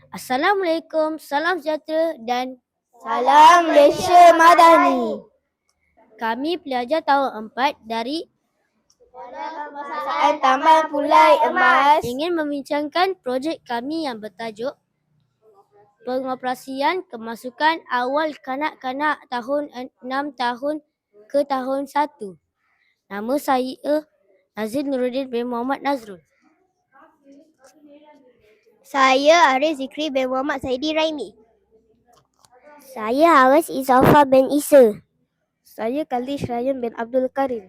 Assalamualaikum, salam sejahtera dan Salam Malaysia Madani. kami pelajar tahun 4 dari Kebangsaan Taman Pulai Emas ingin membincangkan projek kami yang bertajuk Pengoperasian Kemasukan Awal Kanak-kanak tahun 6 tahun ke tahun 1. Nama saya Nazir Nuruddin bin Muhammad Nazrul. Saya Arif Zikri bin Muhammad Saidi Raimi. Saya Awas Izafa bin Isa. Saya Khalish Ryan bin Abdul Karim.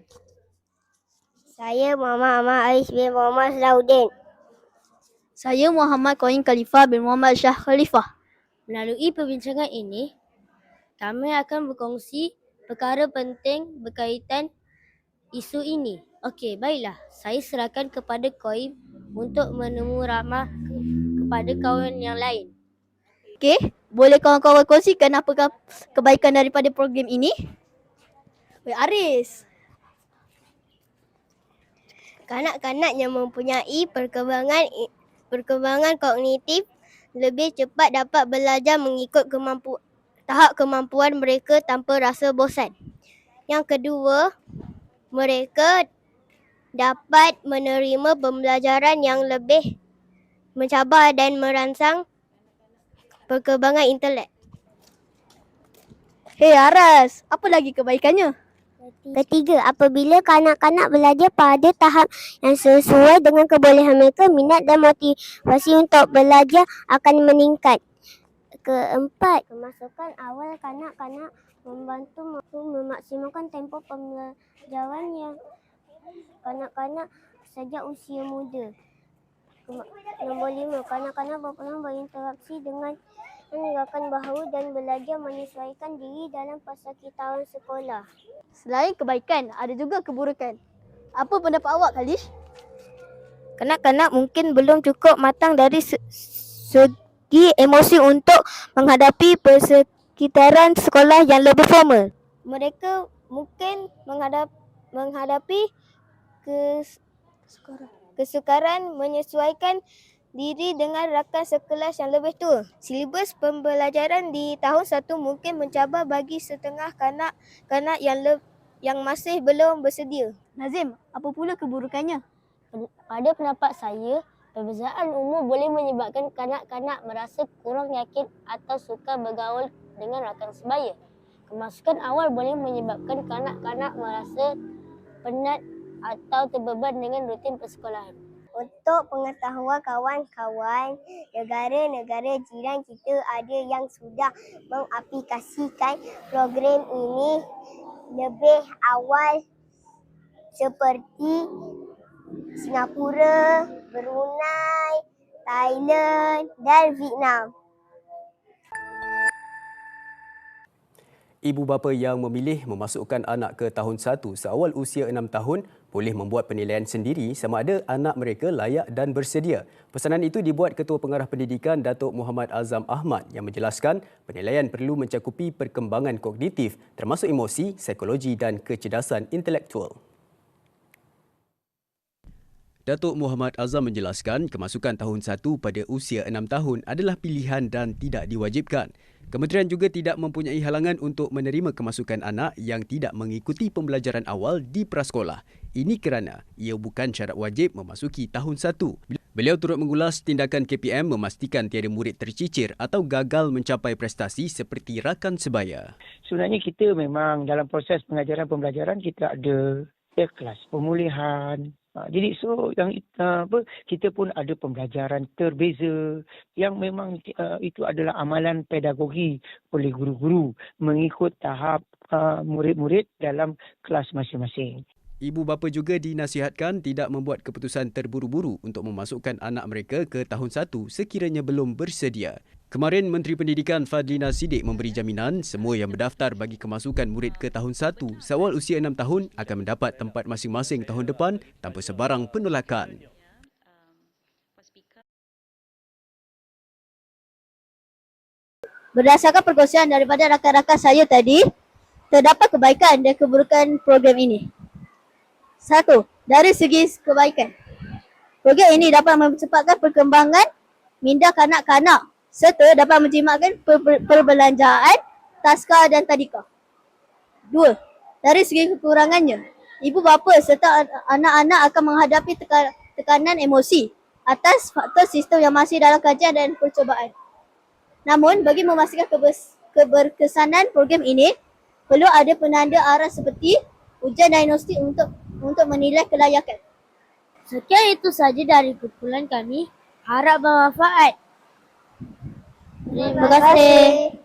Saya Muhammad Ahmad Ais bin Muhammad Salahuddin. Saya Muhammad Qayyim Khalifah bin Muhammad Shah Khalifah. Melalui perbincangan ini, kami akan berkongsi perkara penting berkaitan isu ini. Okey, baiklah. Saya serahkan kepada Qayyim untuk menemu ramah kepada kawan yang lain. Okey, boleh kawan-kawan kongsikan apakah kebaikan daripada program ini? Aris. Kanak-kanak yang mempunyai perkembangan kognitif lebih cepat dapat belajar mengikut tahap kemampuan mereka tanpa rasa bosan. Yang kedua, mereka dapat menerima pembelajaran yang lebih mencabar dan merangsang perkembangan intelek. Hei Aras, apa lagi kebaikannya? Ketiga, apabila kanak-kanak belajar pada tahap yang sesuai dengan kebolehan mereka, minat dan motivasi untuk belajar akan meningkat. Keempat, kemasukan awal kanak-kanak membantu memaksimalkan tempoh pembelajaran yang kanak-kanak sejak usia muda. Nombor 5, kanak-kanak berpeluang berinteraksi dengan rakan baharu dan belajar menyesuaikan diri dalam persekitaran sekolah. Selain kebaikan, ada juga keburukan. Apa pendapat awak, Khalish? Kanak-kanak mungkin belum cukup matang dari segi emosi untuk menghadapi persekitaran sekolah yang lebih formal. Mereka mungkin menghadapi kesukaran menyesuaikan diri dengan rakan sekelas yang lebih tua. Silibus pembelajaran di tahun 1 mungkin mencabar bagi setengah kanak-kanak yang masih belum bersedia. Nazim, apa pula keburukannya? Pada pendapat saya, perbezaan umur boleh menyebabkan kanak-kanak merasa kurang yakin atau sukar bergaul dengan rakan sebaya. Kemasukan awal boleh menyebabkan kanak-kanak merasa penat atau terbeban dengan rutin persekolahan. Untuk pengetahuan kawan-kawan, negara-negara jiran kita ada yang sudah mengaplikasikan program ini lebih awal seperti Singapura, Brunei, Thailand dan Vietnam. Ibu bapa yang memilih memasukkan anak ke tahun 1 seawal usia 6 tahun boleh membuat penilaian sendiri sama ada anak mereka layak dan bersedia. Pesanan itu dibuat Ketua Pengarah Pendidikan Datuk Muhammad Azam Ahmad yang menjelaskan penilaian perlu mencakupi perkembangan kognitif termasuk emosi, psikologi dan kecerdasan intelektual. Datuk Muhammad Azam menjelaskan kemasukan tahun 1 pada usia 6 tahun adalah pilihan dan tidak diwajibkan. Kementerian juga tidak mempunyai halangan untuk menerima kemasukan anak yang tidak mengikuti pembelajaran awal di prasekolah. Ini kerana ia bukan syarat wajib memasuki tahun 1. Beliau turut mengulas tindakan KPM memastikan tiada murid tercicir atau gagal mencapai prestasi seperti rakan sebaya. Sebenarnya kita memang dalam proses pengajaran pembelajaran kita ada kelas pemulihan. Jadi kita pun ada pembelajaran terbeza yang memang itu adalah amalan pedagogi oleh guru-guru mengikut tahap murid-murid dalam kelas masing-masing. Ibu bapa juga dinasihatkan tidak membuat keputusan terburu-buru untuk memasukkan anak mereka ke tahun 1 sekiranya belum bersedia. Kemarin Menteri Pendidikan Fadlina Siddiq memberi jaminan semua yang berdaftar bagi kemasukan murid ke tahun 1 seawal usia 6 tahun akan mendapat tempat masing-masing tahun depan tanpa sebarang penolakan. Berdasarkan perkongsian daripada rakan-rakan saya tadi, terdapat kebaikan dan keburukan program ini. 1. Dari segi kebaikan, program ini dapat mempercepatkan perkembangan minda kanak-kanak serta dapat menjimatkan perbelanjaan, taska dan tadika. 2. Dari segi kekurangannya, ibu bapa serta anak-anak akan menghadapi tekanan emosi atas faktor sistem yang masih dalam kajian dan percubaan. Namun, bagi memastikan keberkesanan program ini, perlu ada penanda arah seperti ujian diagnostik untuk menilai kelayakan. Sekian itu saja dari kumpulan kami. Harap bermanfaat. Terima kasih.